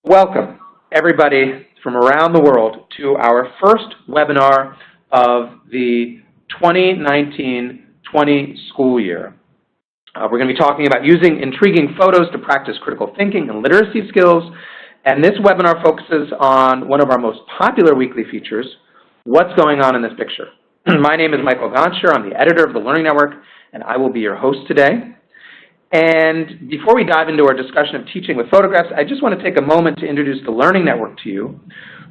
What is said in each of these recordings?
Welcome, everybody from around the world, to our first webinar of the 2019-20 school year. We're going to be talking about using intriguing photos to practice critical thinking and literacy skills, and this webinar focuses on one of our most popular weekly features, What's Going On in This Picture? My name is Michael Gonscher. I'm the editor of the Learning Network, and I will be your host today. And before we dive into our discussion of teaching with photographs, I just want to take a moment to introduce the Learning Network to you.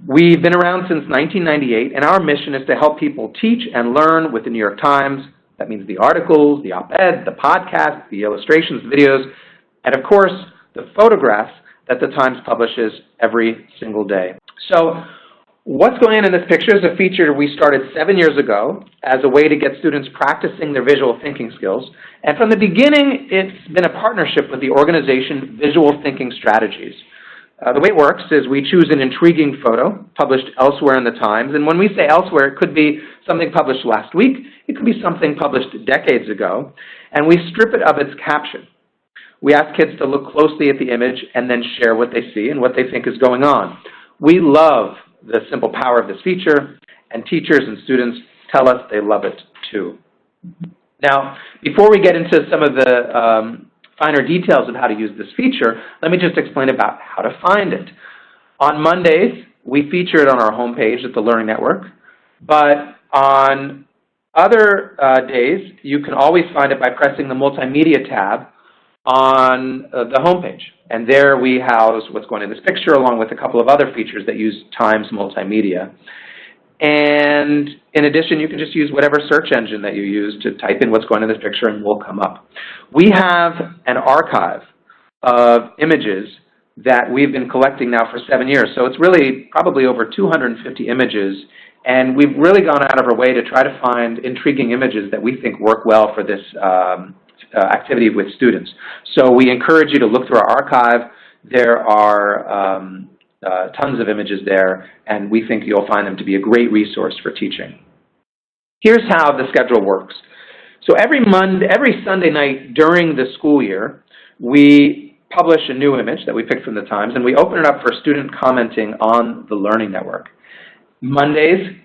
We've been around since 1998, and our mission is to help people teach and learn with the New York Times. That means the articles, the op-eds, the podcasts, the illustrations, the videos, and of course, the photographs that the Times publishes every single day. So, What's Going On in This Picture is a feature we started 7 years ago as a way to get students practicing their visual thinking skills. And from the beginning, it's been a partnership with the organization Visual Thinking Strategies. The way it works is we choose an intriguing photo published elsewhere in the Times. And when we say elsewhere, it could be something published last week. It could be something published decades ago. And we strip it of its caption. We ask kids to look closely at the image and then share what they see and what they think is going on. We love the simple power of this feature, and teachers and students tell us they love it too. Now, before we get into some of the finer details of how to use this feature, let me just explain about how to find it. On Mondays, we feature it on our homepage at the Learning Network, but on other days, you can always find it by pressing the Multimedia tab on the homepage. And there we house what's going in this picture along with a couple of other features that use Times Multimedia. And in addition, you can just use whatever search engine that you use to type in what's going in this picture and we'll come up. We have an archive of images that we've been collecting now for 7 years. So it's really probably over 250 images. And we've really gone out of our way to try to find intriguing images that we think work well for this activity with students. So we encourage you to look through our archive. There are tons of images there, and we think you'll find them to be a great resource for teaching. Here's how the schedule works. So every Sunday night during the school year, we publish a new image that we picked from the Times, and we open it up for student commenting on the Learning Network. Mondays,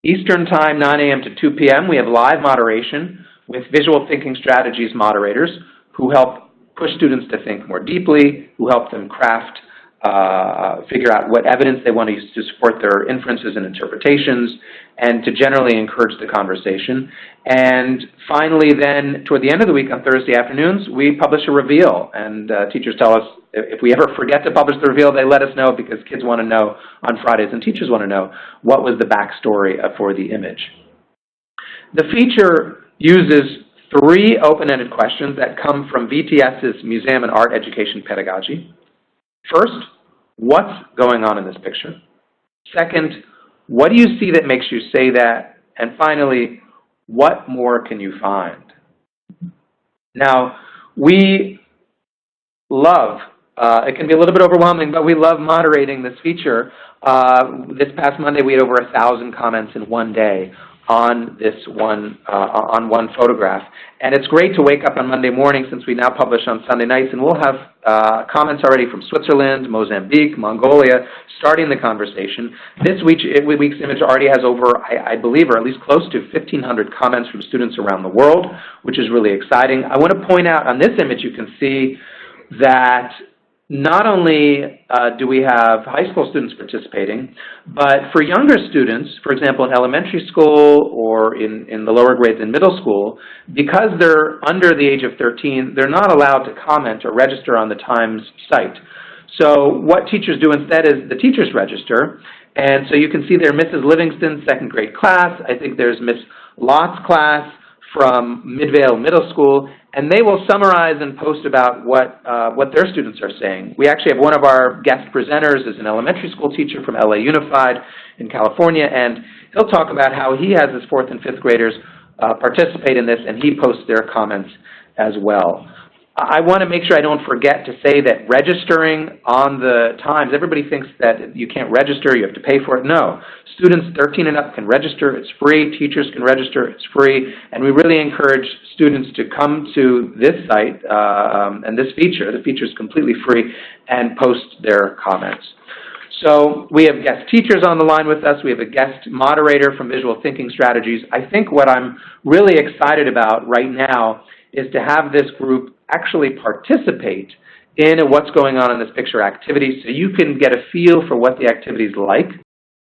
Eastern Time, 9 a.m. to 2 p.m., we have live moderation with Visual Thinking Strategies moderators who help push students to think more deeply, who help them craft, figure out what evidence they want to use to support their inferences and interpretations, and to generally encourage the conversation. And finally then, toward the end of the week on Thursday afternoons, we publish a reveal. And teachers tell us if we ever forget to publish the reveal, they let us know because kids want to know on Fridays and teachers want to know what was the backstory for the image. The feature uses 3 open-ended questions that come from VTS's Museum and Art Education Pedagogy. First, what's going on in this picture? Second, what do you see that makes you say that? And finally, what more can you find? Now, we love, it can be a little bit overwhelming, but we love moderating this feature. This past Monday, we had over 1,000 comments in one day on this one photograph. And it's great to wake up on Monday morning since we now publish on Sunday nights, and we'll have comments already from Switzerland, Mozambique, Mongolia, starting the conversation. This week's image already has over, I believe, or at least close to 1,500 comments from students around the world, which is really exciting. I want to point out on this image you can see that not only do we have high school students participating, but for younger students, for example, in elementary school or in the lower grades in middle school, because they're under the age of 13, they're not allowed to comment or register on the Times site. So what teachers do instead is the teachers register. And so you can see there Mrs. Livingston's second grade class. I think there's Miss Lott's class from Midvale Middle School, and they will summarize and post about what their students are saying. We actually have one of our guest presenters is an elementary school teacher from LA Unified in California, and he'll talk about how he has his 4th and 5th graders participate in this, and he posts their comments as well. I want to make sure I don't forget to say that registering on the times, everybody thinks that you can't register, you have to pay for it. No. Students 13 and up can register, it's free. Teachers can register, it's free. And we really encourage students to come to this site and this feature. The feature is completely free, and post their comments. So we have guest teachers on the line with us. We have a guest moderator from Visual Thinking Strategies. I think what I'm really excited about right now is to have this group actually participate in what's going on in this picture activity, so you can get a feel for what the activity is like.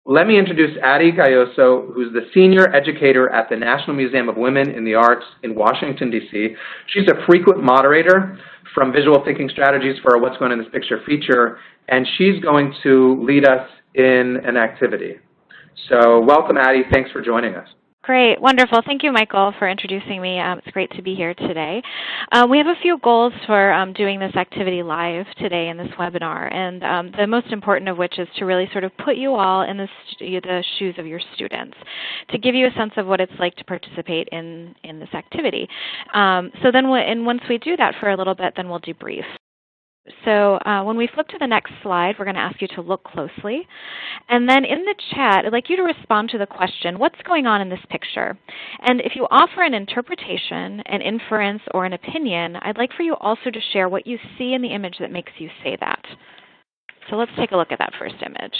Let me introduce Addie Gayoso, who's the senior educator at the National Museum of Women in the Arts in Washington, D.C. She's a frequent moderator from Visual Thinking Strategies for What's Going on in This Picture feature, and she's going to lead us in an activity. So welcome, Addie. Thanks for joining us. Great. Wonderful. Thank you, Michael, for introducing me. It's great to be here today. We have a few goals for doing this activity live today in this webinar, and the most important of which is to really sort of put you all in the shoes of your students, to give you a sense of what it's like to participate in this activity. So then once we do that for a little bit, then we'll debrief. So when we flip to the next slide, we're going to ask you to look closely. And then in the chat, I'd like you to respond to the question, what's going on in this picture? And if you offer an interpretation, an inference, or an opinion, I'd like for you also to share what you see in the image that makes you say that. So let's take a look at that first image.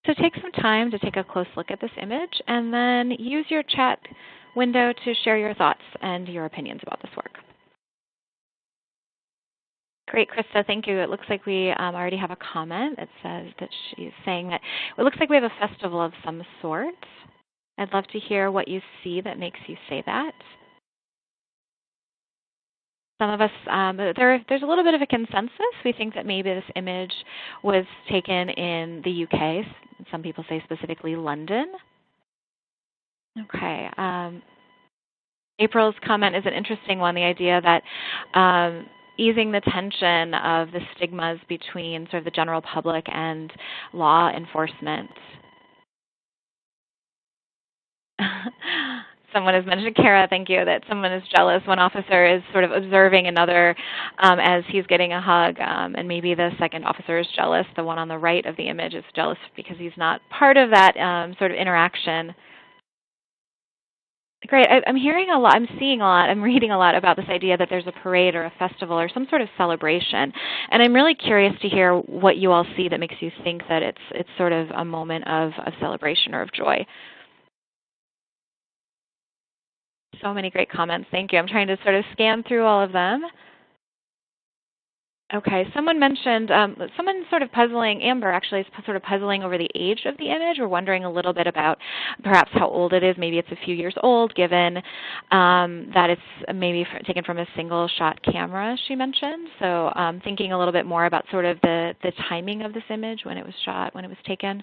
So take some time to take a close look at this image, and then use your chat window to share your thoughts and your opinions about this work. Great, Krista, thank you. It looks like we already have a comment. It says that she's saying that it looks like we have a festival of some sort. I'd love to hear what you see that makes you say that. Some of us, there's a little bit of a consensus. We think that maybe this image was taken in the UK. Some people say specifically London. Okay. April's comment is an interesting one, the idea that easing the tension of the stigmas between sort of the general public and law enforcement. Someone has mentioned, Kara, thank you, that someone is jealous. One officer is sort of observing another as he's getting a hug, and maybe the second officer is jealous. The one on the right of the image is jealous because he's not part of that sort of interaction. Great. I'm hearing a lot, I'm seeing a lot, I'm reading a lot about this idea that there's a parade or a festival or some sort of celebration. And I'm really curious to hear what you all see that makes you think that it's sort of a moment of celebration or of joy. So many great comments. Thank you. I'm trying to sort of scan through all of them. Okay, someone mentioned, someone sort of puzzling, Amber actually is sort of puzzling over the age of the image. We're wondering a little bit about perhaps how old it is. Maybe it's a few years old, given that it's maybe taken from a single shot camera, she mentioned. So thinking a little bit more about sort of the timing of this image, when it was shot, when it was taken.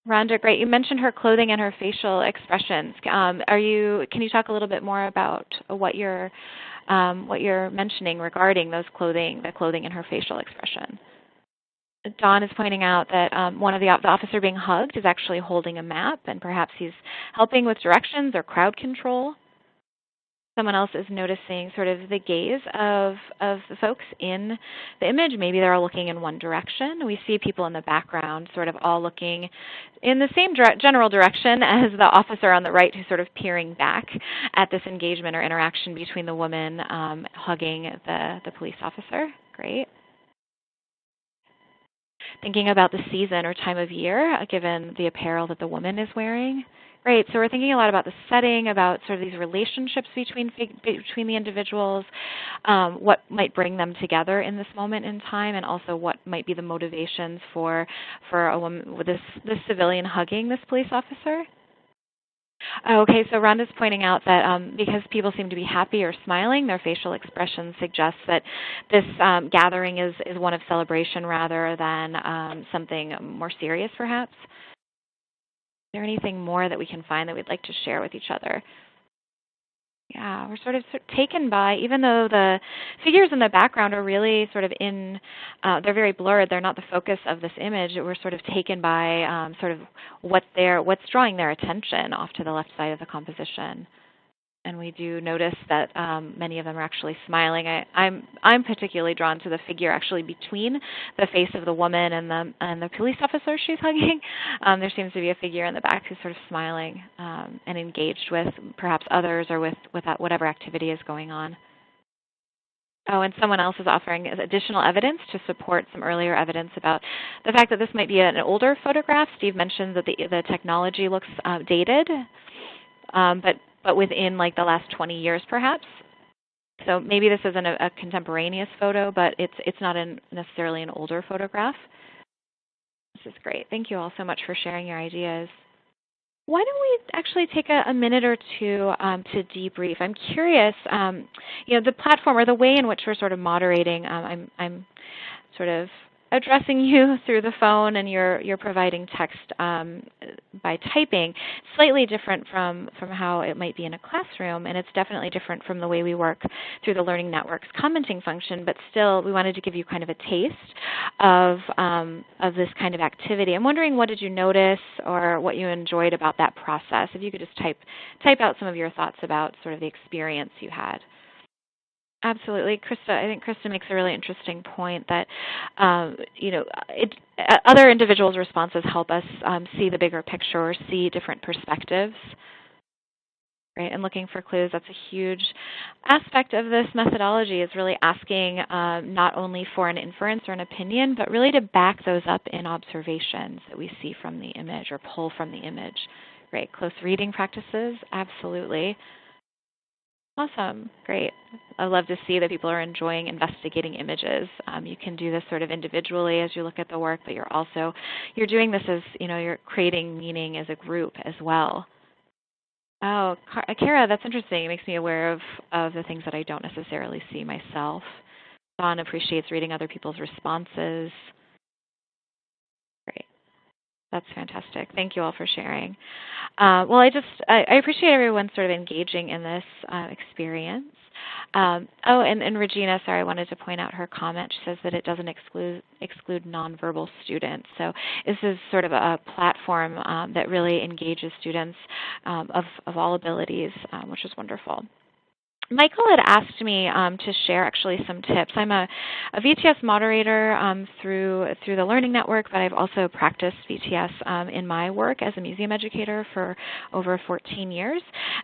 Rhonda, great. You mentioned her clothing and her facial expressions. Can you talk a little bit more about what you're mentioning regarding the clothing and her facial expression? Dawn is pointing out that one of the officer being hugged is actually holding a map, and perhaps he's helping with directions or crowd control. Someone else is noticing sort of the gaze of the folks in the image. Maybe they're all looking in one direction. We see people in the background sort of all looking in the same general direction as the officer on the right, who's sort of peering back at this engagement or interaction between the woman hugging the police officer. Great. Thinking about the season or time of year, given the apparel that the woman is wearing. Great. So we're thinking a lot about the setting, about sort of these relationships between the individuals, what might bring them together in this moment in time, and also what might be the motivations for a woman with this civilian hugging this police officer. Okay, so Rhonda's pointing out that because people seem to be happy or smiling, their facial expression suggests that this gathering is one of celebration rather than something more serious, perhaps. Is there anything more that we can find that we'd like to share with each other? Yeah, we're sort of taken by, even though the figures in the background are really sort of they're very blurred, they're not the focus of this image, we're sort of taken by sort of what's drawing their attention off to the left side of the composition. And we do notice that many of them are actually smiling. I'm particularly drawn to the figure actually between the face of the woman and the police officer she's hugging. There seems to be a figure in the back who's sort of smiling and engaged with perhaps others or with whatever activity is going on. Oh, and someone else is offering additional evidence to support some earlier evidence about the fact that this might be an older photograph. Steve mentioned that the technology looks dated, but within like the last 20 years perhaps. So maybe this isn't a contemporaneous photo, but it's not necessarily an older photograph. This is great. Thank you all so much for sharing your ideas. Why don't we actually take a minute or two to debrief? I'm curious, the platform or the way in which we're sort of moderating, I'm sort of addressing you through the phone and you're providing text by typing, slightly different from how it might be in a classroom, and it's definitely different from the way we work through the Learning Network's commenting function, but still we wanted to give you kind of a taste of this kind of activity. I'm wondering, what did you notice or what you enjoyed about that process? If you could just type out some of your thoughts about sort of the experience you had. Absolutely. I think Krista makes a really interesting point that, other individuals' responses help us see the bigger picture or see different perspectives, right? And looking for clues, that's a huge aspect of this methodology, is really asking not only for an inference or an opinion, but really to back those up in observations that we see from the image or pull from the image, right? Close reading practices, absolutely. Awesome. Great. I love to see that people are enjoying investigating images. You can do this sort of individually as you look at the work, but you're doing this as, you're creating meaning as a group as well. Oh, Kara, that's interesting. It makes me aware of the things that I don't necessarily see myself. Dawn appreciates reading other people's responses. Great. That's fantastic. Thank you all for sharing. Well, I appreciate everyone sort of engaging in this experience. And Regina, sorry, I wanted to point out her comment. She says that it doesn't exclude nonverbal students. So this is sort of a platform that really engages students of all abilities, which is wonderful. Michael had asked me to share actually some tips. I'm a VTS moderator through the Learning Network, but I've also practiced VTS in my work as a museum educator for over 14 years.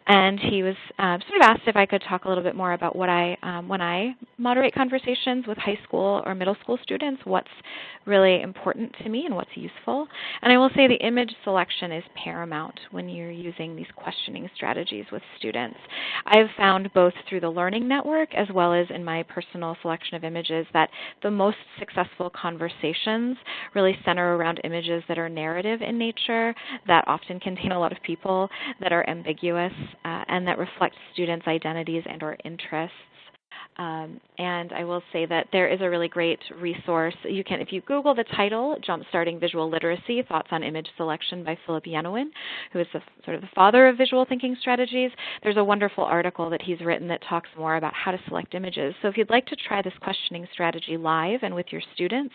And he was sort of asked if I could talk a little bit more about what when I moderate conversations with high school or middle school students, what's really important to me and what's useful. And I will say the image selection is paramount when you're using these questioning strategies with students. I've found both through the Learning Network as well as in my personal selection of images that the most successful conversations really center around images that are narrative in nature, that often contain a lot of people, that are ambiguous, and that reflect students' identities and or interests. And I will say that there is a really great resource. If you Google the title, Jumpstarting Visual Literacy, Thoughts on Image Selection by Philip Yenowin, who is sort of the father of visual thinking strategies, there's a wonderful article that he's written that talks more about how to select images. So if you'd like to try this questioning strategy live and with your students,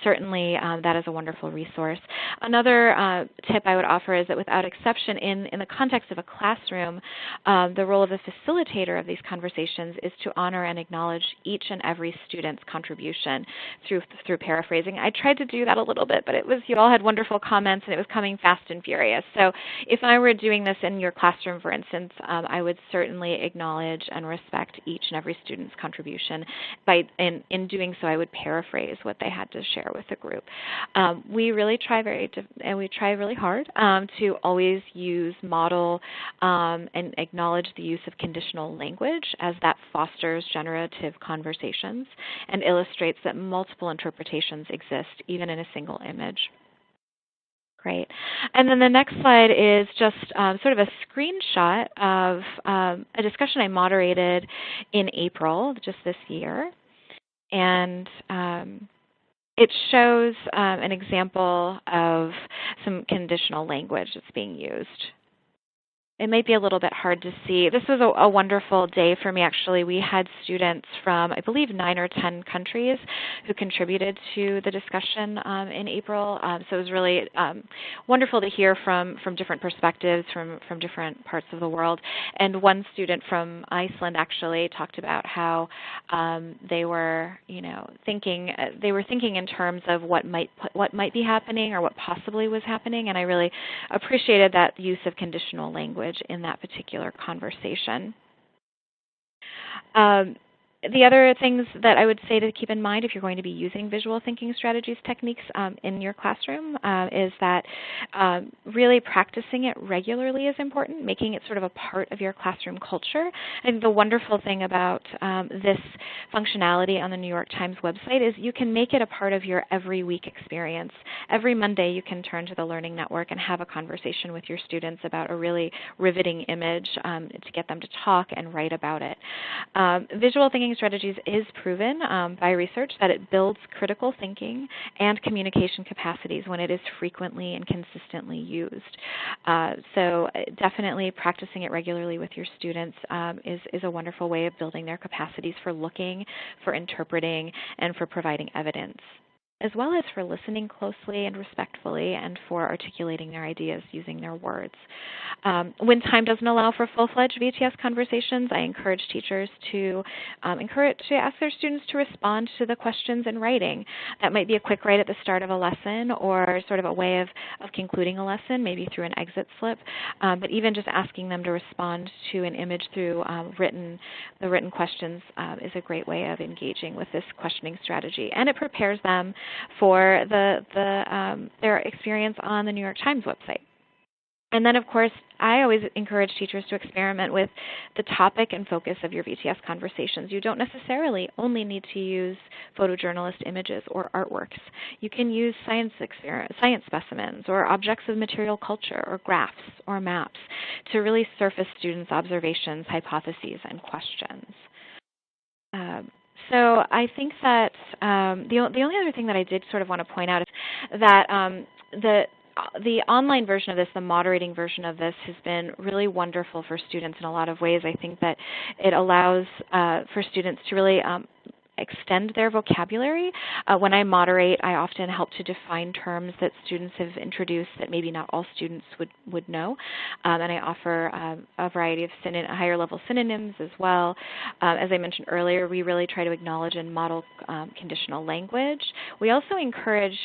certainly that is a wonderful resource. Another tip I would offer is that without exception, in the context of a classroom, the role of the facilitator of these conversations is to honor and acknowledge each and every student's contribution through paraphrasing. I tried to do that a little bit, but you all had wonderful comments and it was coming fast and furious. So if I were doing this in your classroom, for instance, I would certainly acknowledge and respect each and every student's contribution. In doing so, I would paraphrase what they had to share with the group. We really try really hard to always model and acknowledge the use of conditional language, as that fosters generative conversations and illustrates that multiple interpretations exist even in a single image. Great. And then the next slide is just sort of a screenshot of a discussion I moderated in April, just this year. And it shows an example of some conditional language that's being used. it might be a little bit hard to see. This was a wonderful day for me, actually. We had students from, I believe, 9 or 10 countries who contributed to the discussion in April. So it was really wonderful to hear from different perspectives from different parts of the world. And one student from Iceland actually talked about how they were, thinking in terms of what might be happening or what possibly was happening. And I really appreciated that use of conditional language in that particular conversation. The other things that I would say to keep in mind if you're going to be using visual thinking strategies techniques in your classroom is that really practicing it regularly is important, making it sort of a part of your classroom culture. And the wonderful thing about this functionality on the New York Times website is you can make it a part of your every week experience. Every Monday you can turn to the Learning Network and have a conversation with your students about a really riveting image to get them to talk and write about it. Visual thinking strategies is proven by research that it builds critical thinking and communication capacities when it is frequently and consistently used. So definitely practicing it regularly with your students is a wonderful way of building their capacities for looking, for interpreting, and for providing evidence, as well as for listening closely and respectfully and for articulating their ideas using their words. When time doesn't allow for full-fledged VTS conversations, I encourage teachers to ask their students to respond to the questions in writing. That might be a quick write at the start of a lesson or sort of a way of concluding a lesson, maybe through an exit slip, but even just asking them to respond to an image through the written questions is a great way of engaging with this questioning strategy. And it prepares them for their experience on the New York Times website. And then, of course, I always encourage teachers to experiment with the topic and focus of your VTS conversations. You don't necessarily only need to use photojournalist images or artworks. You can use science specimens or objects of material culture or graphs or maps to really surface students' observations, hypotheses, and questions. So I think that the only other thing that I did sort of want to point out is that the online version of this, the moderating version of this, has been really wonderful for students in a lot of ways. I think that it allows for students to really extend their vocabulary. When I moderate, I often help to define terms that students have introduced that maybe not all students would know. And I offer a variety of higher level synonyms as well. As I mentioned earlier, we really try to acknowledge and model conditional language. We also encourage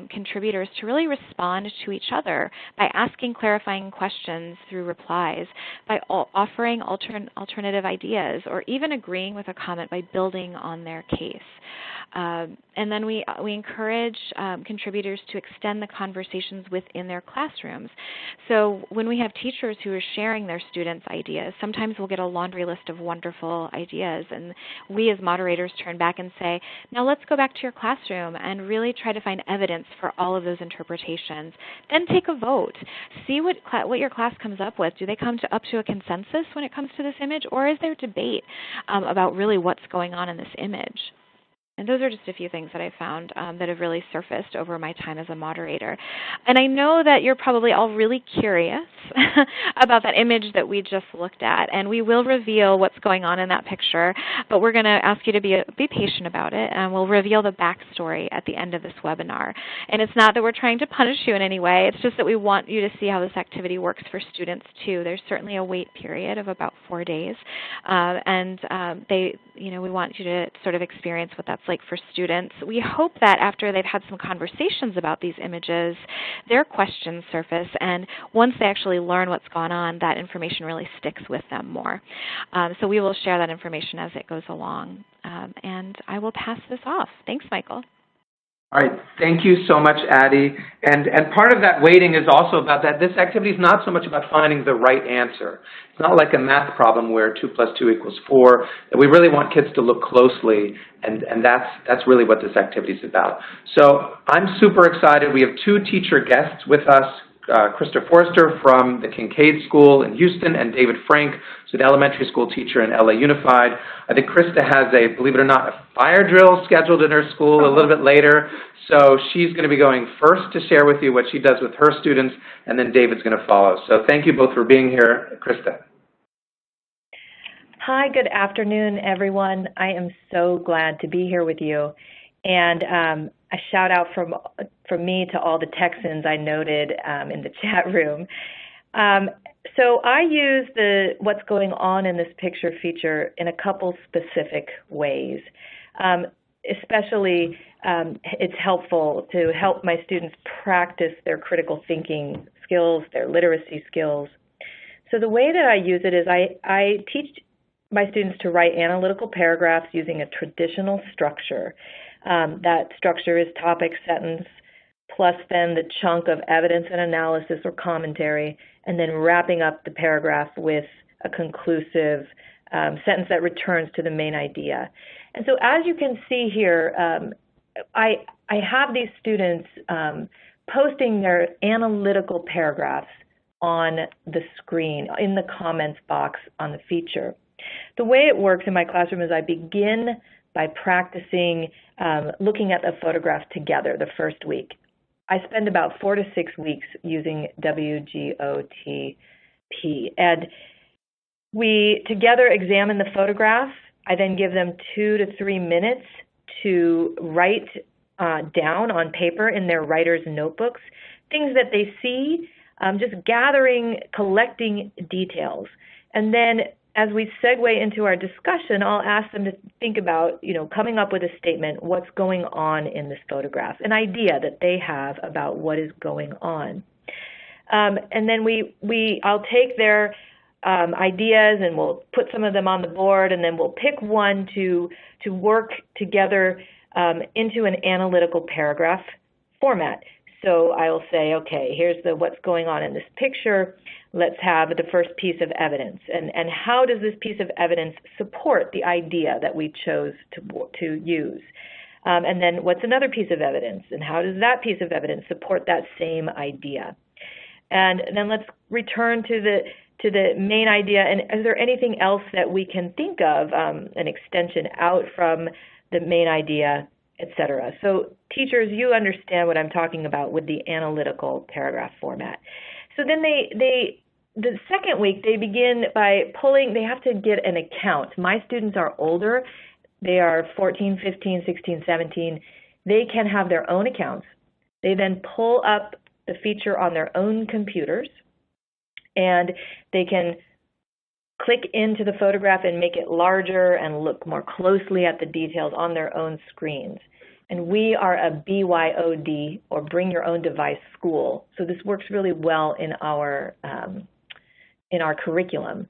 contributors to really respond to each other by asking clarifying questions through replies, by offering alternative ideas, or even agreeing with a comment by building on their case. And then we encourage contributors to extend the conversations within their classrooms. So when we have teachers who are sharing their students' ideas, sometimes we'll get a laundry list of wonderful ideas, and we as moderators turn back and say, now let's go back to your classroom and really try to find evidence for all of those interpretations. Then take a vote. See what your class comes up with. Do they come up to a consensus when it comes to this image, or is there debate about really what's going on in this image? And those are just a few things that I found that have really surfaced over my time as a moderator. And I know that you're probably all really curious about that image that we just looked at. And we will reveal what's going on in that picture, but we're going to ask you to be patient about it, and we'll reveal the backstory at the end of this webinar. And it's not that we're trying to punish you in any way. It's just that we want you to see how this activity works for students, too. There's certainly a wait period of about 4 days. We want you to sort of experience what that's like for students. We hope that after they've had some conversations about these images, their questions surface, and once they actually learn what's gone on, that information really sticks with them more. So we will share that information as it goes along. And I will pass this off. Thanks, Michael. All right, thank you so much, Addie. And part of that waiting is also about that this activity is not so much about finding the right answer. It's not like a math problem where 2 + 2 = 4. We really want kids to look closely, and that's really what this activity is about. So I'm super excited. We have 2 teacher guests with us Krista Forrester from the Kincaid School in Houston, and David Frank, who's an elementary school teacher in LA Unified. I think Krista has believe it or not, a fire drill scheduled in her school a little bit later. So she's going to be going first to share with you what she does with her students, and then David's going to follow. So thank you both for being here. Krista. Hi, good afternoon, everyone. I am so glad to be here with you. And a shout out from me to all the Texans I noted in the chat room. So I use the what's going on in this picture feature in a couple specific ways. Especially, it's helpful to help my students practice their critical thinking skills, their literacy skills. So the way that I use it is I teach my students to write analytical paragraphs using a traditional structure. That structure is topic, sentence, plus then the chunk of evidence and analysis or commentary, and then wrapping up the paragraph with a conclusive sentence that returns to the main idea. And so as you can see here, I have these students posting their analytical paragraphs on the screen, in the comments box on the feature. The way it works in my classroom is I begin by practicing looking at the photograph together the first week. I spend about 4 to 6 weeks using WGOTP. And we together examine the photograph. I then give them 2 to 3 minutes to write down on paper in their writer's notebooks things that they see, just gathering, collecting details. And then as we segue into our discussion, I'll ask them to think about, coming up with a statement, what's going on in this photograph, an idea that they have about what is going on. And then I'll take their ideas and we'll put some of them on the board, and then we'll pick one to work together into an analytical paragraph format. So I'll say, okay, here's what's going on in this picture. Let's have the first piece of evidence. And how does this piece of evidence support the idea that we chose to use? And then what's another piece of evidence? And how does that piece of evidence support that same idea? And then let's return to the main idea. And is there anything else that we can think of, an extension out from the main idea, etc.? So teachers, you understand what I'm talking about with the analytical paragraph format. So then the second week, they begin by they have to get an account. My students are older. They are 14, 15, 16, 17. They can have their own accounts. They then pull up the feature on their own computers, and they can click into the photograph and make it larger and look more closely at the details on their own screens. And we are a BYOD, or Bring Your Own Device school, so this works really well in our curriculum.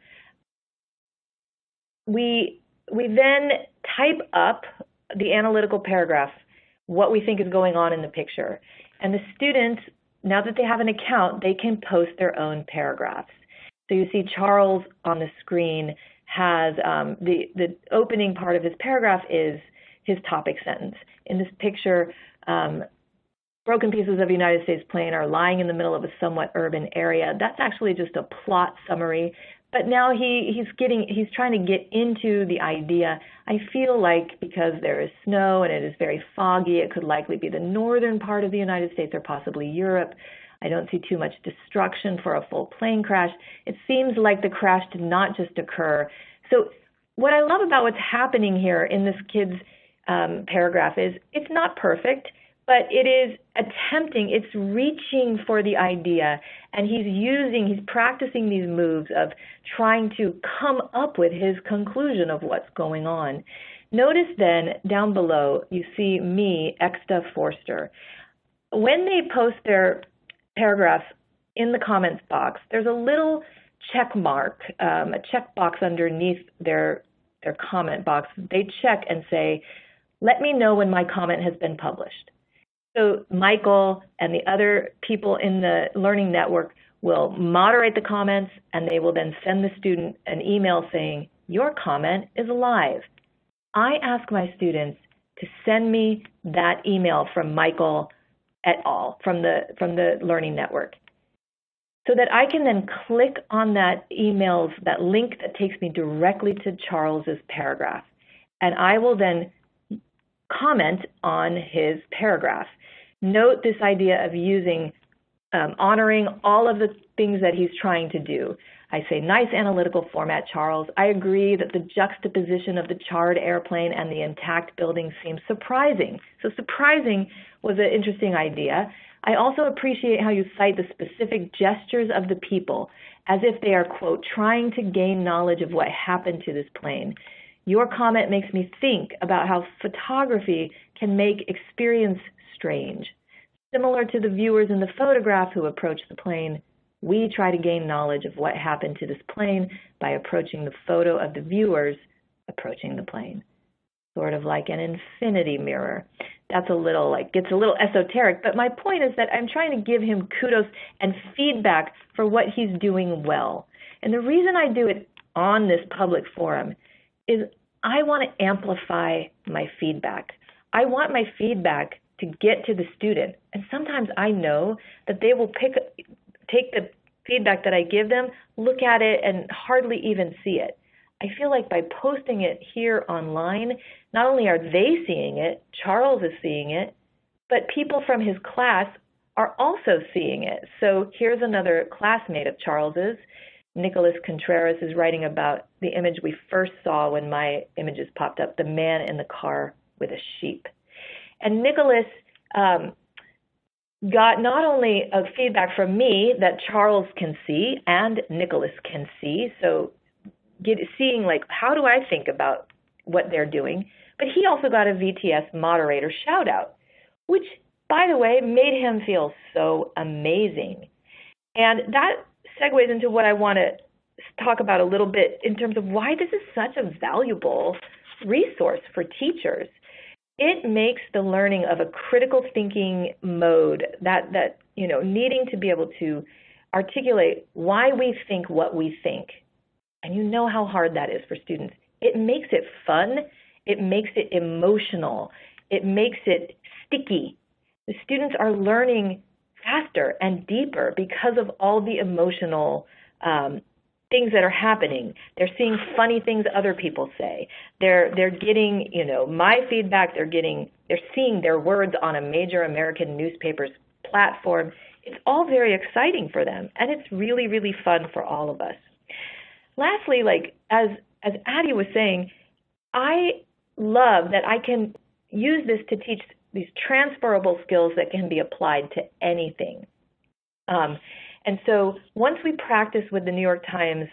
We then type up the analytical paragraph, what we think is going on in the picture. And the students, now that they have an account, they can post their own paragraphs. So you see Charles on the screen has the opening part of his paragraph is his topic sentence. In this picture, broken pieces of a United States plane are lying in the middle of a somewhat urban area. That's actually just a plot summary. But now he's trying to get into the idea. I feel like because there is snow and it is very foggy, it could likely be the northern part of the United States or possibly Europe. I don't see too much destruction for a full plane crash. It seems like the crash did not just occur. So what I love about what's happening here in this kid's paragraph is it's not perfect, but it is attempting, it's reaching for the idea, and he's practicing these moves of trying to come up with his conclusion of what's going on. Notice then, down below, you see me, Exta Forster. When they post their paragraphs in the comments box, there's a little check mark, a check box underneath their comment box. They check and say, let me know when my comment has been published. So Michael and the other people in the learning network will moderate the comments, and they will then send the student an email saying, your comment is live. I ask my students to send me that email from Michael et al., from the learning network. so that I can then click on that that link that takes me directly to Charles's paragraph. And I will then comment on his paragraph. Note this idea of using, honoring all of the things that he's trying to do. I say, nice analytical format, Charles. I agree that the juxtaposition of the charred airplane and the intact building seems surprising. So surprising was an interesting idea. I also appreciate how you cite the specific gestures of the people as if they are, quote, trying to gain knowledge of what happened to this plane. Your comment makes me think about how photography can make experience strange. Similar to the viewers in the photograph who approach the plane, we try to gain knowledge of what happened to this plane by approaching the photo of the viewers approaching the plane. Sort of like an infinity mirror. That's gets a little esoteric, but my point is that I'm trying to give him kudos and feedback for what he's doing well. And the reason I do it on this public forum is I want to amplify my feedback. I want my feedback to get to the student. And sometimes I know that they will take the feedback that I give them, look at it, and hardly even see it. I feel like by posting it here online, not only are they seeing it, Charles is seeing it, but people from his class are also seeing it. So here's another classmate of Charles's. Nicholas Contreras is writing about the image we first saw when my images popped up, the man in the car with a sheep. And Nicholas got not only a feedback from me that Charles can see and Nicholas can see, so seeing like, how do I think about what they're doing? But he also got a VTS moderator shout out, which, by the way, made him feel so amazing. And that segues into what I want to talk about a little bit in terms of why this is such a valuable resource for teachers. It makes the learning of a critical thinking mode, that needing to be able to articulate why we think what we think. And you know how hard that is for students. It makes it fun. It makes it emotional. It makes it sticky. The students are learning faster and deeper because of all the emotional things that are happening. They're seeing funny things other people say. They're getting, my feedback. They're seeing their words on a major American newspaper's platform. It's all very exciting for them, and it's really, really fun for all of us. Lastly, as Addie was saying, I love that I can use this to teach these transferable skills that can be applied to anything. And so once we practice with the New York Times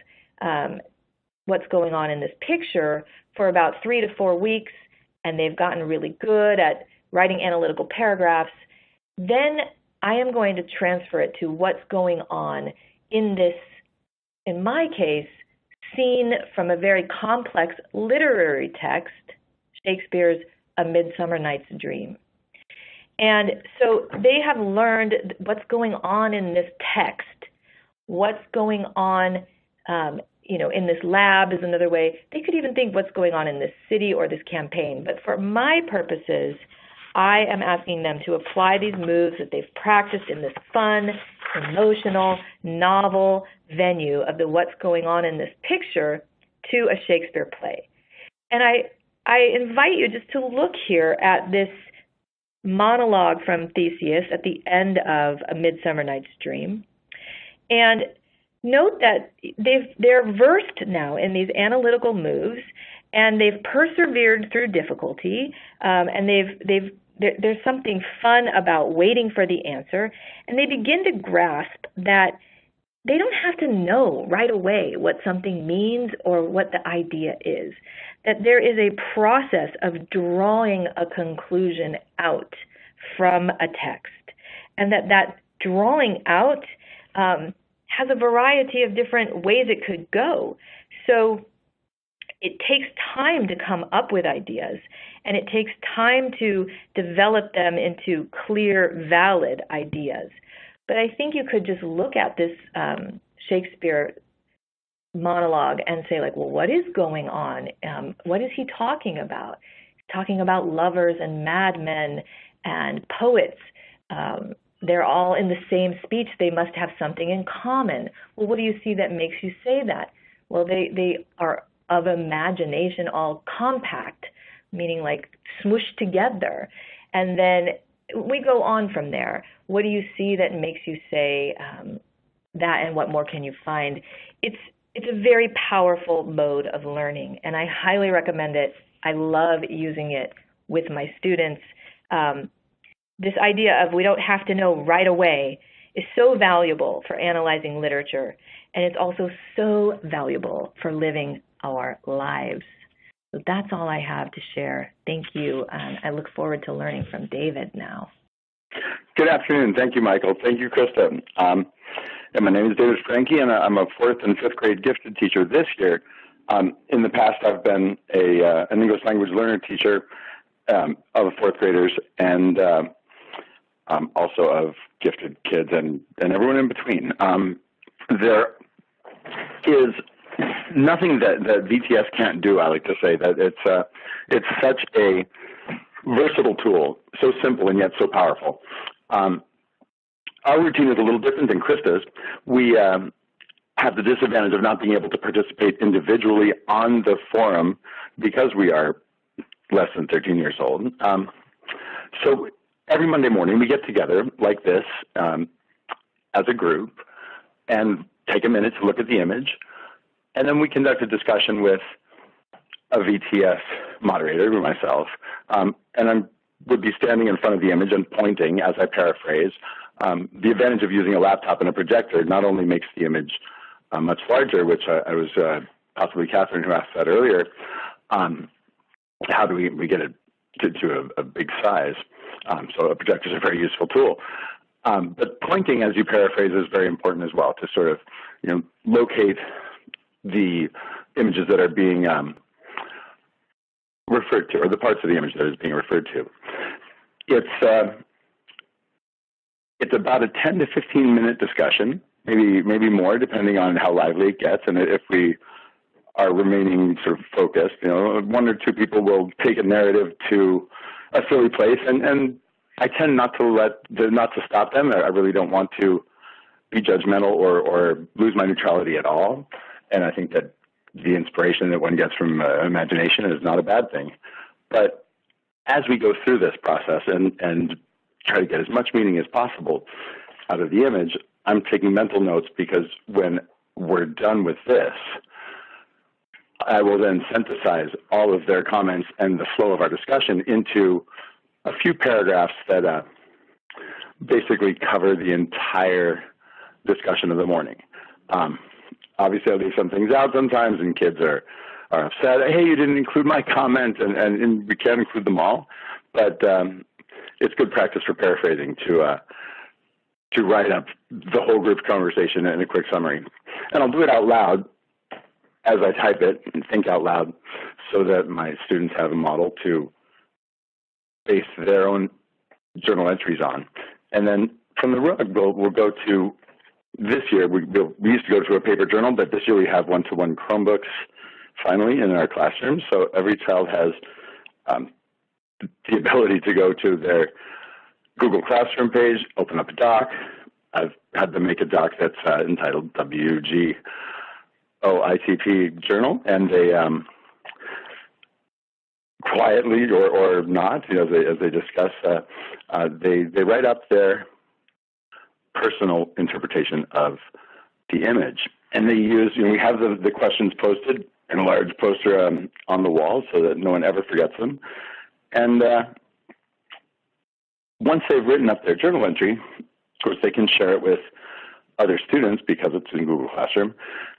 what's going on in this picture for about 3 to 4 weeks, and they've gotten really good at writing analytical paragraphs, then I am going to transfer it to what's going on in this, in my case, scene from a very complex literary text, Shakespeare's A Midsummer Night's Dream. And so they have learned what's going on in this text, what's going on, in this lab is another way. They could even think what's going on in this city or this campaign. But for my purposes, I am asking them to apply these moves that they've practiced in this fun, emotional, novel venue of the what's going on in this picture to a Shakespeare play. And I invite you just to look here at this monologue from Theseus at the end of A Midsummer Night's Dream. And note that they're versed now in these analytical moves, and they've persevered through difficulty, and there's something fun about waiting for the answer, and they begin to grasp that they don't have to know right away what something means or what the idea is, that there is a process of drawing a conclusion out from a text, and that drawing out has a variety of different ways it could go. So it takes time to come up with ideas, and it takes time to develop them into clear, valid ideas. But I think you could just look at this Shakespeare monologue and say, well, what is going on? What is he talking about? He's talking about lovers and madmen and poets they're all in the same speech. They must have something in common. Well, what do you see that makes you say that? Well, they are of imagination, all compact, meaning like smooshed together. And then we go on from there. What do you see that makes you say that, and what more can you find? It's a very powerful mode of learning, and I highly recommend it. I love using it with my students. This idea of we don't have to know right away is so valuable for analyzing literature, and it's also so valuable for living our lives. So that's all I have to share. Thank you, and I look forward to learning from David now. Good afternoon. Thank you, Michael. Thank you, Krista. And my name is David Franke, and I'm a 4th and 5th grade gifted teacher this year. In the past, I've been an English language learner teacher of 4th graders and also of gifted kids and everyone in between. There is nothing that VTS can't do. I like to say that it's such a versatile tool, so simple and yet so powerful. Our routine is a little different than Krista's. We have the disadvantage of not being able to participate individually on the forum because we are less than 13 years old. So every Monday morning we get together like this as a group and take a minute to look at the image, and then we conduct a discussion with a VTS moderator, myself, and I would be standing in front of the image and pointing as I paraphrase. The advantage of using a laptop and a projector not only makes the image much larger, which I was possibly Catherine who asked that earlier, how do we get it to a big size? So a projector is a very useful tool. But pointing as you paraphrase is very important as well to sort of locate the images that are being referred to, or the parts of the image that is being referred to. It's about a 10 to 15 minute discussion, maybe more, depending on how lively it gets, and if we are remaining sort of focused. One or two people will take a narrative to a silly place, and I tend not to stop them. I really don't want to be judgmental or lose my neutrality at all, and I think that the inspiration that one gets from imagination is not a bad thing. But as we go through this process and try to get as much meaning as possible out of the image, I'm taking mental notes, because when we're done with this, I will then synthesize all of their comments and the flow of our discussion into a few paragraphs that basically cover the entire discussion of the morning. Obviously, I'll leave some things out sometimes, and kids are upset. Hey, you didn't include my comment, and we can't include them all. But it's good practice for paraphrasing to write up the whole group's conversation in a quick summary. And I'll do it out loud as I type it and think out loud, so that my students have a model to base their own journal entries on. And then from the rug, we'll go to, this year, we used to go to a paper journal, but this year we have one-to-one Chromebooks finally in our classrooms. So every child has the ability to go to their Google Classroom page, open up a doc. I've had them make a doc that's entitled WGOITP Journal, and they quietly or not, as they discuss, they write up their personal interpretation of the image. And they use, we have the questions posted in a large poster on the wall so that no one ever forgets them. And once they've written up their journal entry, of course, they can share it with other students because it's in Google Classroom,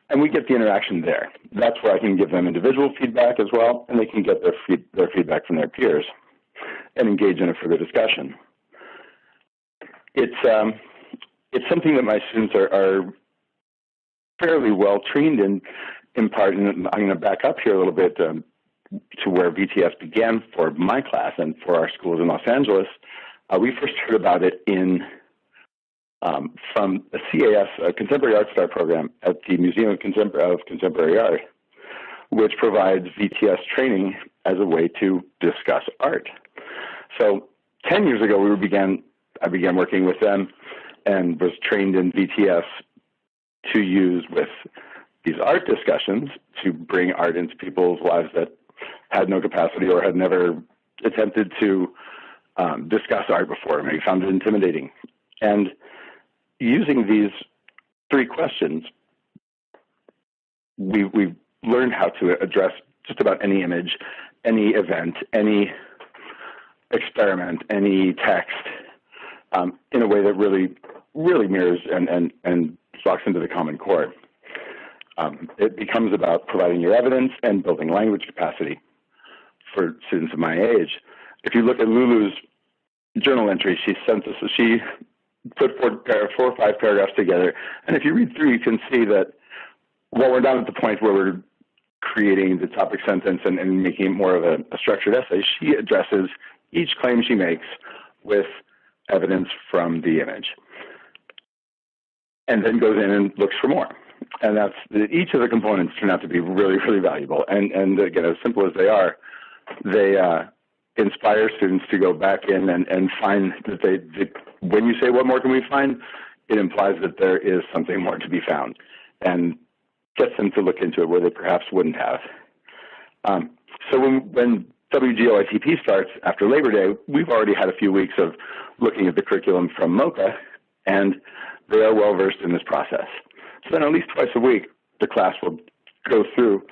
and we get the interaction there. That's where I can give them individual feedback as well, and they can get their feedback from their peers and engage in a further discussion. It's something that my students are fairly well trained in part, and I'm going to back up here a little bit to where VTS began for my class and for our schools in Los Angeles. We first heard about it from a CAS, a Contemporary Art Star program at the Museum of Contemporary Art, which provides VTS training as a way to discuss art. So 10 years ago, I began working with them and was trained in VTS to use with these art discussions to bring art into people's lives that had no capacity or had never attempted to discuss art before, maybe found it intimidating. And using these 3 questions, we learned how to address just about any image, any event, any experiment, any text, in a way that really mirrors and walks into the Common Core. It becomes about providing your evidence and building language capacity for students of my age. If you look at Lulu's journal entry, she put 4 or 5 paragraphs together, and if you read through, you can see that while we're down at the point where we're creating the topic sentence and making it more of a structured essay, she addresses each claim she makes with evidence from the image, and then goes in and looks for more. And each of the components turn out to be really, really valuable. And again, as simple as they are, they inspire students to go back in and find that when you say, what more can we find, it implies that there is something more to be found, and gets them to look into it where they perhaps wouldn't have. So when WGOITP starts after Labor Day, we've already had a few weeks of looking at the curriculum from MOCA, and they are well versed in this process. So then at least twice a week, the class will go through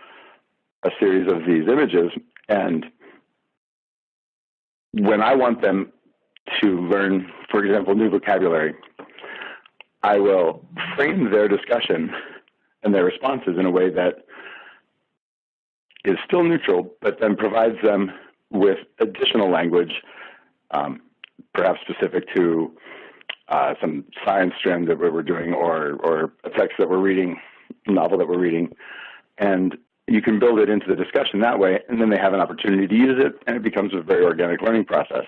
a series of these images, and when I want them to learn, for example, new vocabulary, I will frame their discussion and their responses in a way that is still neutral, but then provides them with additional language, perhaps specific to some science strand that we're doing, or a text that we're reading, a novel that we're reading. And you can build it into the discussion that way, and then they have an opportunity to use it, and it becomes a very organic learning process.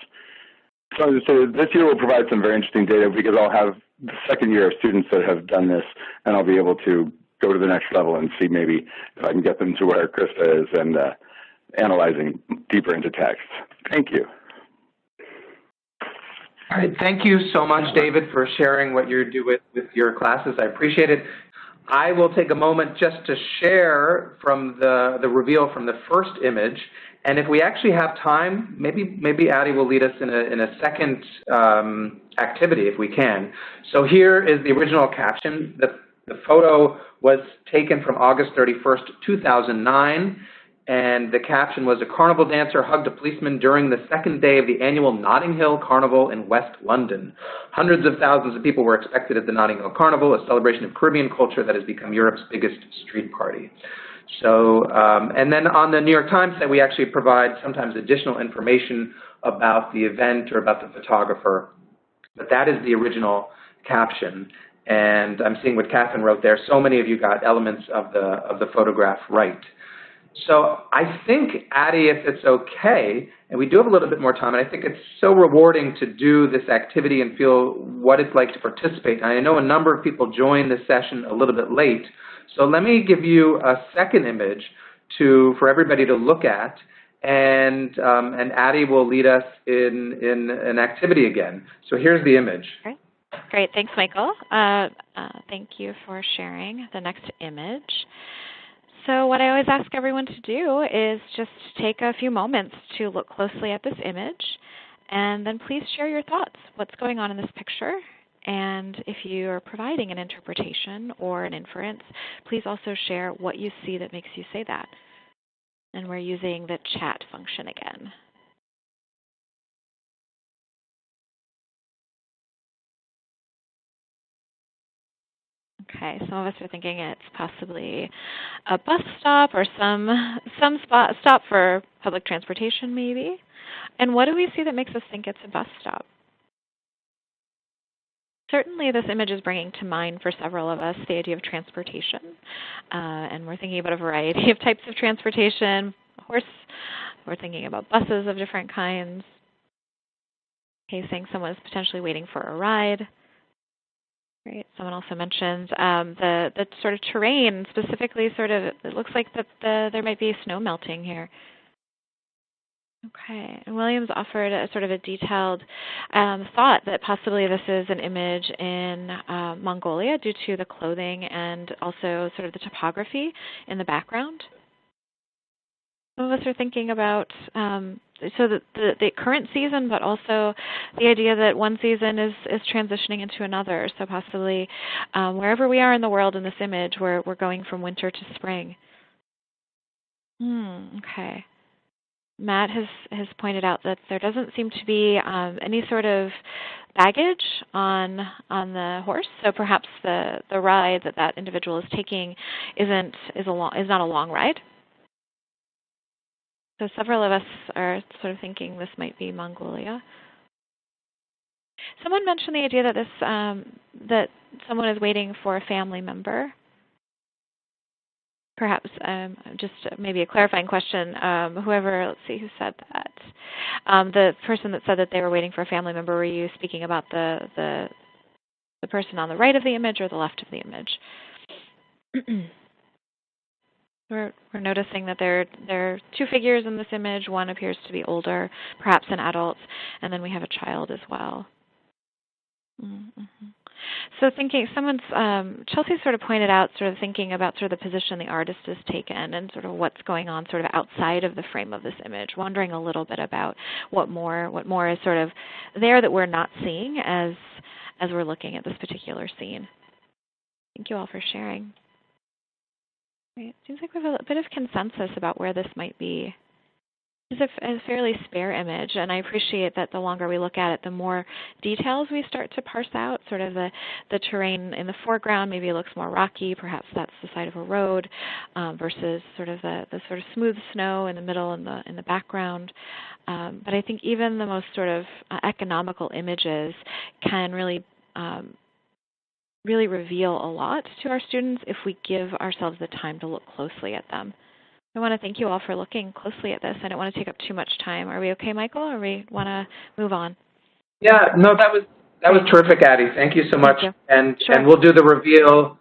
So this year will provide some very interesting data, because I'll have the second year of students that have done this, and I'll be able to go to the next level and see maybe if I can get them to where Krista is and analyzing deeper into text. Thank you. All right, thank you so much, David, for sharing what you do with your classes. I appreciate it. I will take a moment just to share from the reveal from the first image, and if we actually have time, maybe Addie will lead us in a second activity if we can. So here is the original caption. The photo was taken from August 31st, 2009, and the caption was, "A carnival dancer hugged a policeman during the second day of the annual Notting Hill Carnival in West London. Hundreds of thousands of people were expected at the Notting Hill Carnival, a celebration of Caribbean culture that has become Europe's biggest street party." So, and then on the New York Times site, we actually provide sometimes additional information about the event or about the photographer. But that is the original caption. And I'm seeing what Catherine wrote there. So many of you got elements of the photograph right. So I think, Addie, if it's okay, and we do have a little bit more time, and I think it's so rewarding to do this activity and feel what it's like to participate. And I know a number of people joined this session a little bit late. So let me give you a second image for everybody to look at, and Addie will lead us in an activity again. So here's the image. Okay. Great, thanks, Michael. Thank you for sharing the next image. So what I always ask everyone to do is just take a few moments to look closely at this image, and then please share your thoughts. What's going on in this picture? And if you are providing an interpretation or an inference, please also share what you see that makes you say that. And we're using the chat function again. Okay, some of us are thinking it's possibly a bus stop or some stop for public transportation, maybe. And what do we see that makes us think it's a bus stop? Certainly this image is bringing to mind for several of us the idea of transportation. And we're thinking about a variety of types of transportation. We're thinking about buses of different kinds. Okay, saying someone is potentially waiting for a ride. Right. Someone also mentioned the sort of terrain, specifically it looks like that there might be snow melting here. Okay, and Williams offered a sort of a detailed thought that possibly this is an image in Mongolia due to the clothing and also sort of the topography in the background. Some of us are thinking about so the current season, but also the idea that one season is transitioning into another. So possibly wherever we are in the world in this image, we're going from winter to spring. Okay. Matt has pointed out that there doesn't seem to be any sort of baggage on the horse, so perhaps the ride that individual is taking is not a long ride. So several of us are sort of thinking this might be Mongolia. Someone mentioned the idea that that someone is waiting for a family member. Perhaps just maybe a clarifying question. Whoever, let's see who said that. The person that said that they were waiting for a family member, were you speaking about the person on the right of the image or the left of the image? We're noticing that there are two figures in this image. One appears to be older, perhaps an adult, and then we have a child as well. So thinking, Chelsea sort of pointed out, sort of thinking about sort of the position the artist has taken and sort of what's going on sort of outside of the frame of this image, wondering a little bit about what more is sort of there that we're not seeing as we're looking at this particular scene. Thank you all for sharing. Great. It seems like we have a bit of consensus about where this might be. It's a fairly spare image, and I appreciate that the longer we look at it, the more details we start to parse out. Sort of the terrain in the foreground maybe looks more rocky. Perhaps that's the side of a road versus sort of the sort of smooth snow in the middle and in the background. But I think even the most sort of economical images can really reveal a lot to our students if we give ourselves the time to look closely at them. I want to thank you all for looking closely at this. I don't want to take up too much time. Are we okay, Michael, or we want to move on? Yeah, no, that was terrific, Addie. Thank you so much. Thank you. And Sure. and we'll do the reveal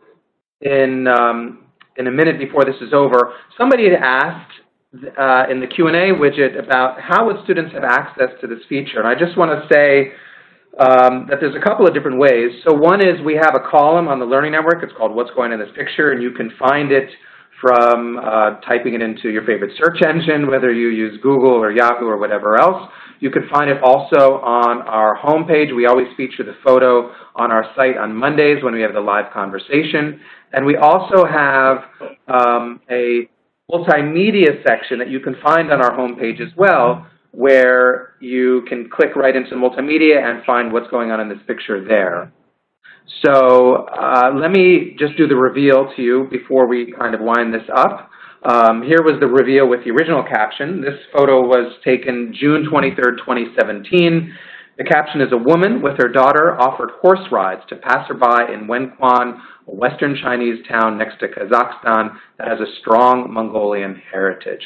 in a minute before this is over. Somebody had asked in the Q&A widget about how would students have access to this feature, and I just want to say that there's a couple of different ways. So one is we have a column on the Learning Network. It's called What's Going on in this Picture, and you can find it from typing it into your favorite search engine, whether you use Google or Yahoo or whatever else. You can find it also on our homepage. We always feature the photo on our site on Mondays when we have the live conversation. And we also have a multimedia section that you can find on our homepage as well, where you can click right into multimedia and find what's going on in this picture there. So let me just do the reveal to you before we kind of wind this up. Here was the reveal with the original caption. This photo was taken June 23rd, 2017. The caption is, "A woman with her daughter offered horse rides to passerby in Wenquan, a western Chinese town next to Kazakhstan that has a strong Mongolian heritage."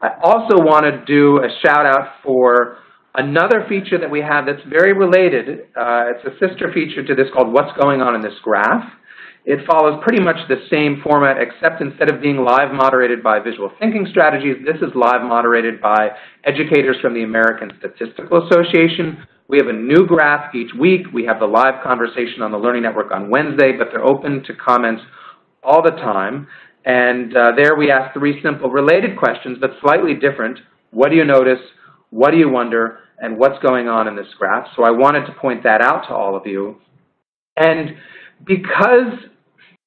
I also want to do a shout out for another feature that we have that's very related. It's a sister feature to this called What's Going On in This Graph. It follows pretty much the same format, except instead of being live moderated by Visual Thinking Strategies, this is live moderated by educators from the American Statistical Association. We have a new graph each week. We have the live conversation on the Learning Network on Wednesday, but they're open to comments all the time. And there we ask three simple related questions, but slightly different. What do you notice? What do you wonder? And what's going on in this graph? So I wanted to point that out to all of you. And because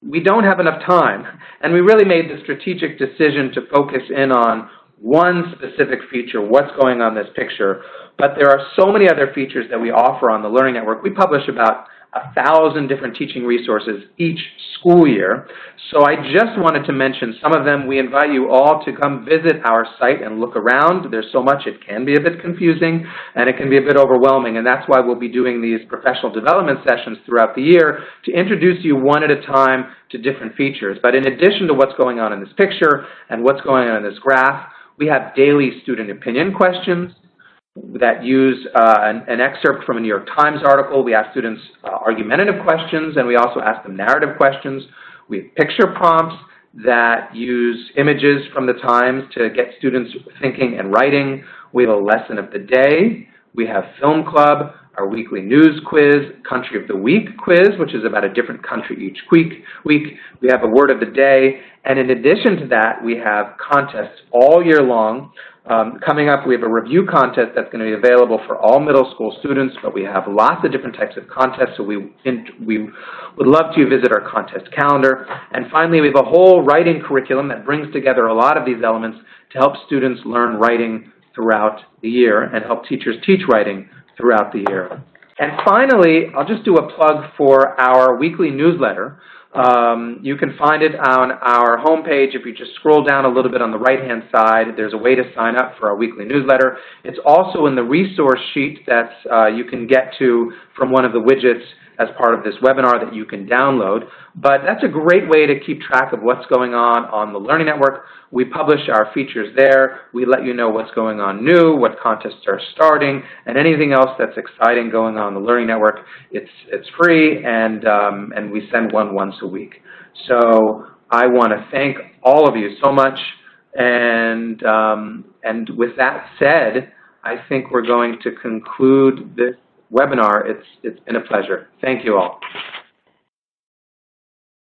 we don't have enough time, and we really made the strategic decision to focus in on one specific feature, what's going on in this picture, but there are so many other features that we offer on the Learning Network. We publish about 1,000 different teaching resources each school year. So I just wanted to mention some of them. We invite you all to come visit our site and look around. There's so much it can be a bit confusing and it can be a bit overwhelming, and that's why we'll be doing these professional development sessions throughout the year to introduce you one at a time to different features. But in addition to what's going on in this picture and what's going on in this graph, we have daily student opinion questions that use an excerpt from a New York Times article. We ask students argumentative questions, and we also ask them narrative questions. We have picture prompts that use images from the Times to get students thinking and writing. We have a lesson of the day. We have Film Club, our weekly news quiz, Country of the Week quiz, which is about a different country each week. We have a word of the day. And in addition to that, we have contests all year long. Coming up, we have a review contest that's going to be available for all middle school students, but we have lots of different types of contests, so we would love to visit our contest calendar. And finally, we have a whole writing curriculum that brings together a lot of these elements to help students learn writing throughout the year and help teachers teach writing throughout the year. And finally, I'll just do a plug for our weekly newsletter. You can find it on our homepage. If you just scroll down a little bit on the right-hand side, there's a way to sign up for our weekly newsletter. It's also in the resource sheet that you can get to from one of the widgets as part of this webinar that you can download. But that's a great way to keep track of what's going on the Learning Network. We publish our features there. We let you know what's going on new, what contests are starting, and anything else that's exciting going on the Learning Network. It's free, and we send one once a week. So I want to thank all of you so much. And with that said, I think we're going to conclude this webinar. It's been a pleasure. Thank you all.